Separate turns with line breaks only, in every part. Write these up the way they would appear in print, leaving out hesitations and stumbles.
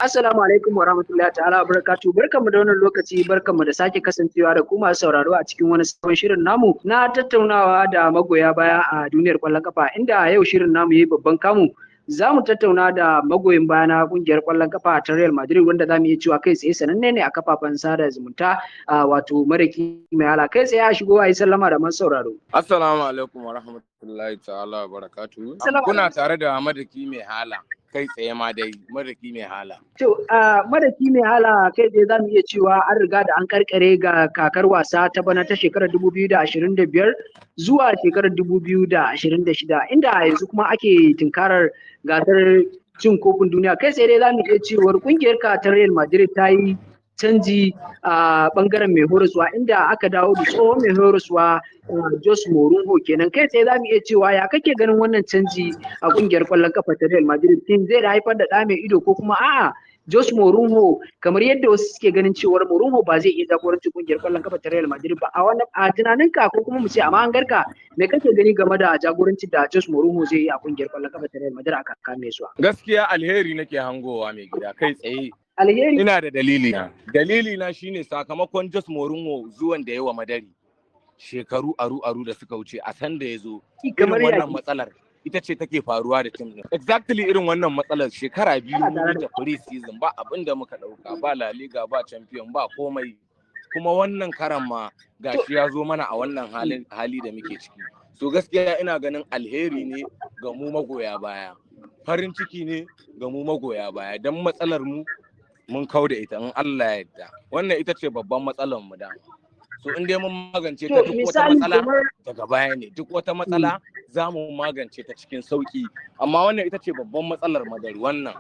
Assalamu alaikum wa rahmatullahi ta'ala wa barakatuh. Barkanmu da wannan lokaci, barkanmu da sake kasancewa da ku masu sauraro a cikin wani sabon shirin namu na tattaunawa da magoya baya a duniyar ƙwallon kafa, inda yau shirin namu yayi babban kamu. Za mu tattauna da magoyin baya na ƙungiyar ƙwallon kafa ta Real Madrid, wanda za mu iya cewa kai tsaye sananne ne a kafafen sada zumunta, wato Maraki Mai Hala. Kai tsaye a shigo a yi sallama da masu sauraro.
Assalamu alaikum wa rahmatullahi ta'ala wa barakatuhu. Kuna tare da Madaki Mai Hala. Kai tsaye ma dai Madaki Mai Hala.
To, Madaki Mai Hala kai tsaye za mu iya cewa an riga da an karkare ga kakar wasa ta bana ta shekarar 2025 zuwa shekarar 2026, inda yanzu kuma ake tunkarar gasar cin kofin duniya. Kai tsaye dai za mu iya cewar kungiyar ka ta Real Madrid ta yi canji a bangaren mai horaswa, inda aka dawo da tsohon mai horaswa Jose Mourinho kenan. Kai tsaye za mu iya cewa ya kake ganin wannan canji a kungiyar kwallon kafa ta Real Madrid, tin zai haifar da ɗa mai ido ko kuma a'a Jose Mourinho, kamar yadda wasu suke ganin cewar Mourinho ba zai iya jagoranci kungiyar kwallon kafa ta Real Madrid ba, a tunaninka ko kuma mu ce a mahangarka, me kake gani game da jagoranci da Jose Mourinho zai yi a kungiyar kwallon kafa ta Real Madrid a kaka mai zuwa?
Gaskiya alheri nake hangowa mai gida kai tsaye.
Alheri.
Ina da dalili na. Dalili na shine sakamakon Jose Mourinho zuwan da yawa Madari shekaru aru da suka wuce, a san da ya zo irin wannan matsalar ita ce take faruwa da tim din. Exactly irin wannan matsalar shekara biyu da pre-season ba abin da muka dauka, ba La Liga, ba Champion, ba komai. Kuma wannan karan ma gashi ya zo mana a wannan hali da muke ciki. So gaskiya ina ganin alheri ne ga mu magoya baya. Farin ciki ne ga mu magoya baya, don matsalar mu mun kau da ita in Allah ya yarda. Wannan ita ce babban matsalar mu da. So in dai mun magance ta, duk wata matsala daga baya ne, duk wata matsala za mu magance ta cikin sauki. Amma wannan ita ce babban matsalar Madari wannan.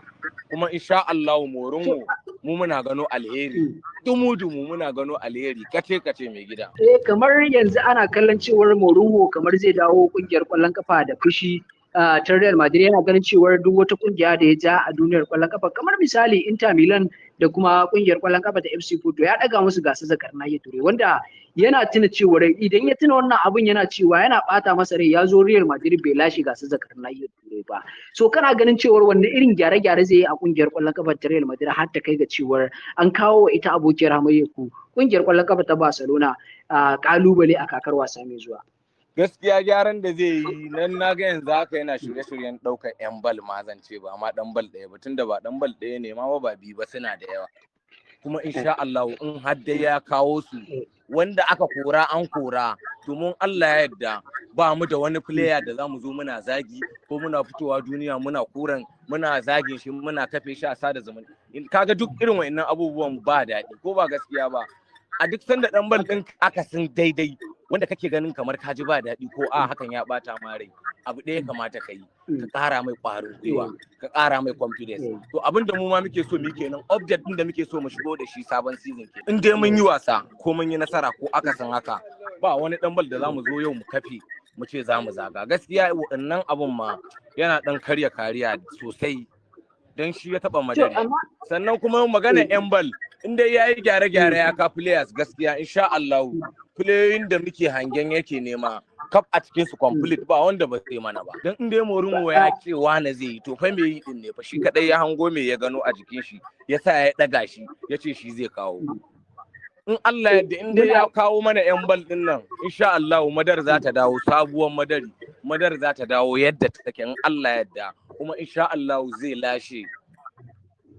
Kuma insha Allah Mourinho mu muna gano alheri. Dumu muna gano alheri kace mai gida.
Kamar yanzu ana kallon cewar Mourinho kamar zai dawo kungiyar kwallon kafa da fushi ta Real Madrid, yana ganin cewar duk wata kungiya da ya ja a duniyar kwallon kafa, kamar misali Inter Milan da kuma kungiyar kwallon kafa ta FC Porto, ya daga musu gasar zakar nahiyar Turai, wanda yana tuna cewar idan ya tuna wannan abun yana cewa yana bata masa rai ya zo Real Madrid bai lashe gasar zakar nahiyar Turai ba. So kana ganin cewar wanne irin gyare-gyare zai yi a kungiyar kwallon kafa ta Real Madrid har ta kai ga cewar an kawo wa ita abokiyar hamayyar ku kungiyar kwallon kafa ta Barcelona kalubale a kakar wasa mai zuwa?
Gaskiya gyaran da zai yi nan na ga yanzu haka yana shirye-shiryen ɗaukar 'yan bal ma zan ce, ba ma ɗan bal ɗaya ba, tunda ba ɗan bal ɗaya ne ma ba biyu ba, suna da yawa. Kuma insha Allah in har dai ya kawo su wanda aka kora an kora, to mun Allah ya yarda ba mu da wani player da zamu zo muna zagi ko muna fitowa duniya muna zagin shi, muna kafe shi a sada zamani. Kaga duk irin wa'annan abubuwan ba daɗi ko ba gaskiya ba. A duk sanda ɗan bal ɗin aka sun daidai wanda kake ganin kamar ka ji ba daɗi ko hakan ya ɓata ma rai, abu ɗaya kamata ka yi, ka ƙara mai ƙwarin gwiwa, ka ƙara mai confidence. To abin da mu ma muke so mu kenan, update ɗin da muke so mu shigo da shi sabon season ke. In dai mun yi wasa ko mun yi nasara ko aka san haka, ba wani ɗan bal da za mu zo yau mu kafe mu ce za mu zaga. Gaskiya waɗannan abun ma yana ɗan karya kariya sosai, don shi ya taɓa Madari. Sannan kuma magana 'yan bal, in dai ya yi gyare-gyare ya ka players, gaskiya insha Allah playoyin da muke hangen yake nema kaf a cikin su complete ba wanda ba zai mana ba. Dan in dai Mourinho ya ce wani zai yi, to fa me yi din ne fa, shi kadai ya hango me ya gano a jikin shi yasa ya daga shi ya ce shi zai kawo. In Allah yadda in dai ya kawo mana 'yan bal din nan, insha Allah Madar za ta dawo sabuwar Madar za ta dawo yadda take in Allah yadda, kuma insha Allah zai lashe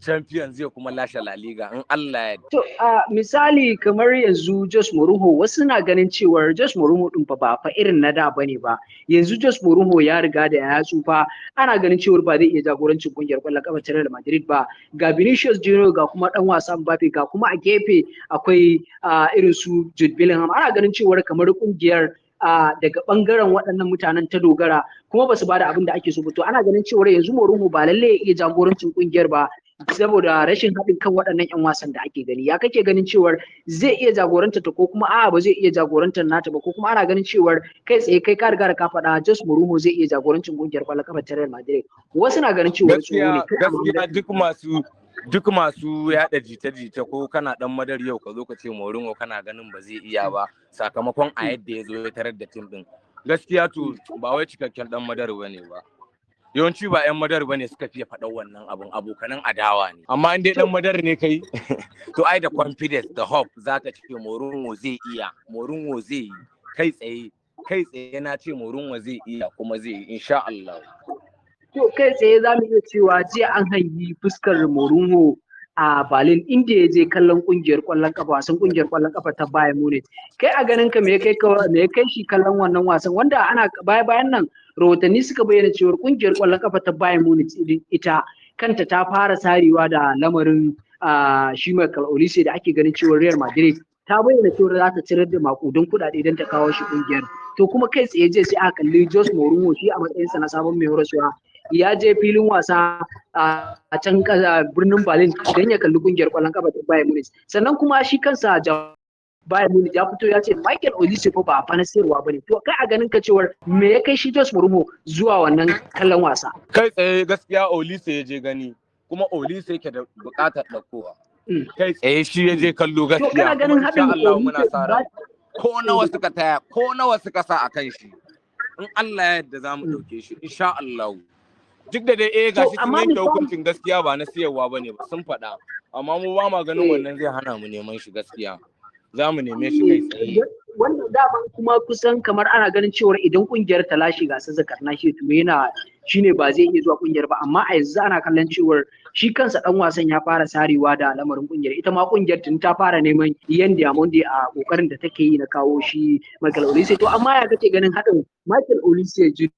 Champion, zai kuma lashe La Liga in Allah ya.
To misali kamar yanzu Jose Mourinho, wasu na ganin cewar Jose Mourinho din fa ba irin na da bane ba. Yanzu Jose Mourinho ya riga da ya tsufa, ana ganin cewar ba zai iya jagorancin kungiyar kwallon kafa ta Real Madrid ba. Ga Vinicius Junior, ga kuma dan wasa Mbappe, ga kuma a gefe akwai irin su Jude Bellingham. Ana ganin cewar kamar kungiyar daga bangaren waɗannan mutanen ta dogara, kuma ba su ba da abin da ake so ba. To ana ganin cewar yanzu Mourinho ba lalle ya iya jagorancin kungiyar ba, saboda rashin haɗin kan waɗannan 'yan wasan da ake gani. Ya kake ganin cewar zai iya jagoranta ta ko kuma ba zai iya jagorantar nata ba, ko kuma ana ganin cewar kai tsaye kai ka riga da ka faɗa Jose Mourinho zai iya jagorancin kungiyar kwallon kafa ta Real Madrid? Wasu na ganin cewar
gaskiya duk masu yaɗa jita-jita ko kana dan Madari yau ka zo ka ce Mourinho kana ganin ba zai iya ba sakamakon a yadda ya zo ya tarar da tim din. Gaskiya to ba wai cikakken dan Madari bane ba. yawanci ba 'yan madar bane suka fiye faɗan wannan abun, abokanan adawa ne. Amma in dai ɗan madar ne kai to ai da confidence da hope zaka ce Mourinho zai iya, Mourinho zai yi kai tsaye na ce Mourinho zai iya kuma zai yi insha Allah.
To kai tsaye za mu iya cewa jiya an hangi fuskar Mourinho a Berlin inda ya je kallon kungiyar kwallon kafa, wasan kungiyar kwallon kafa ta Bayern Munich. Kai a ganin ka me ya kai shi kallon wannan wasan, wanda ana bayan nan rahotanni suka bayyana cewa kungiyar kwallon kafa ta Bayern Munich ita kanta ta fara sarewa da lamarin shi Michael Olise da ake ganin cewa Real Madrid ta bayyana cewa za ta cirar da makudan kuɗaɗe don ta kawo shi kungiyar. To kuma kai tsaye je sai aka kalli Jose Mourinho shi a matsayinsa na sabon mai horaswa ya je filin wasa a can birnin Berlin don ya kalli kungiyar kwallon kafa ta Bayern Munich. Sannan kuma shi kansa Bayern Munich ya fito ya ce Michael Olise fa ba fa na sayarwa bane. To kai a ganin ka cewar me ya kai shi Jose Mourinho zuwa wannan kallon wasa?
Kai tsaye gaskiya Olise ya je gani, kuma Olise yake da buƙatar ɗaukowa. Kai tsaye shi ya je kallo gaskiya.
To kana ganin haɗin
Allah muna sa ran ko nawa suka taya, ko nawa suka sa a kan shi. In Allah ya yarda za mu ɗauke shi insha Allah. Duk da dai gashi sun yanke hukuncin gaskiya ba na siyarwa bane ba sun faɗa, amma mu ba ma ganin wannan zai hana mu neman shi gaskiya. Za mu neme shi kai tsaye.
Wannan daman kuma kusan kamar ana ganin cewa idan kungiyar ta lashe gasar zakarna shi to shine ba zai iya zuwa kungiyar ba, amma a yanzu ana kallon cewa shi kansa dan wasan ya fara sarewa da lamarin kungiyar. Ita ma kungiyar tun ta fara neman Ian Diamond a kokarin da take yi na kawo shi Michael Olise. To amma ya kake ganin haɗin Michael Olise Jude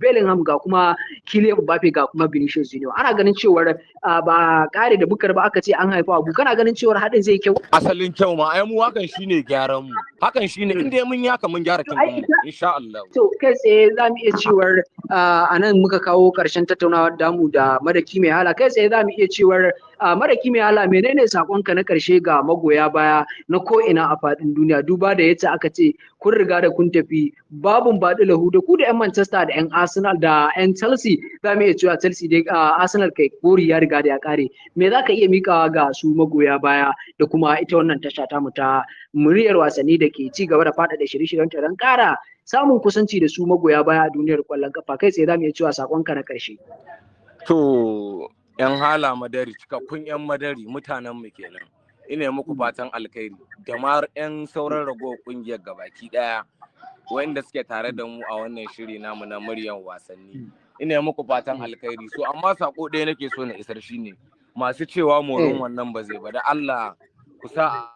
Bellingham ga kuma Kylian Mbappe ga kuma Vinicius Junior. Ana ganin cewar ba kare da bukar ba aka ce an haifa abu. Kana ganin cewar haɗin zai kyau?
Asalin kyau ma ai mu hakan shine gyaran mu. Hakan shine in dai mun yaka mun gyara kin mu insha Allah.
To kai tsaye za mu iya cewar a nan muka kawo ƙarshen tattaunawar damu da Madaki Mai Hala. Kai tsaye za mu iya cewar Madaki Mai Hala menene sakonka na ƙarshe ga magoya baya na ko ina a faɗin duniya, duba da yace aka ce kun riga da kun tafi babun baɗi lahu da ku da 'yan Manchester da 'yan Arsenal da 'yan Chelsea. Za mu iya cewa Chelsea dai Arsenal kai kori ya riga da ya kare. Me za ka iya mikawa ga su magoya baya da kuma ita wannan tasha ta mu ta muryar wasanni da ke ci gaba da faɗaɗa shirye-shiryen ta don ƙara samun kusanci da su magoya baya a duniyar ƙwallon kafa? Kai tsaye za mu iya cewa sakonka na ƙarshe.
To 'yan hala madari, cikakkun 'yan madari mutanen mu kenan. Ina muku fatan alkhairi da ma 'yan sauran ragowar kungiyar gabaki daya wanda suke tare da mu a wannan shiri namu na muryar wasanni. Ina muku fatan alkhairi. So amma sako ɗaya nake so na isar shine masu cewa morin wannan ba zai ba, da Allah ku sa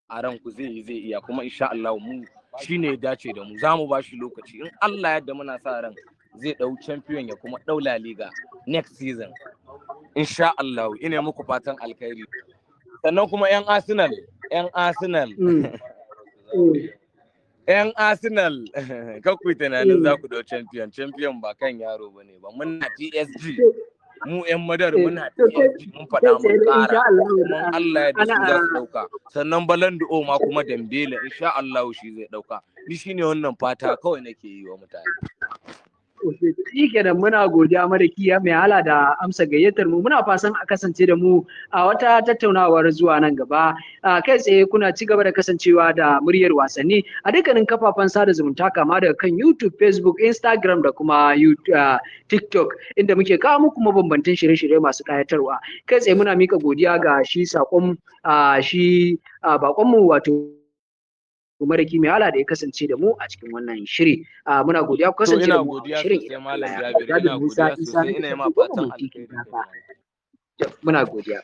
a ran ku zai iya, kuma insha Allah mu shine ya dace da mu. Za mu ba shi lokaci, in Allah yadda muna sa ran zai dau champion ya kuma dau La Liga next season insha Allah. Ina muku fatan alkhairi. Sannan kuma 'yan Arsenal kakwai tunanin za ku dau champion ba kan yaro ba ne ba. Muna PSG, mu 'yan madar muna PSG, mun faɗa mun ƙara, kuma Allah ya da su za su ɗauka. Sannan Ballon d'Or ma kuma Dembele insha Allah shi zai ɗauka. Ni shine wannan fata kawai nake yi wa mutane.
Shi kenan, muna godiya Madaki Mai Hala da amsa gayyatar mu. Muna fatan a kasance da mu a wata tattaunawar zuwa nan gaba. Kai tsaye kuna ci gaba da kasancewa da muryar wasanni a dukkanin kafafen sada zumunta kama daga kan YouTube, Facebook, Instagram da kuma TikTok, inda muke kawo muku mabambantan shirye-shirye masu kayatarwa. Kai tsaye muna mika godiya ga shi sakon bakonmu wato Madaki Mai Hala da ya kasance da mu a cikin wannan shiri. Muna godiya ku kasance da mu a shirin.
Ina godiya sosai, ina ma fatan alheri.
Muna godiya.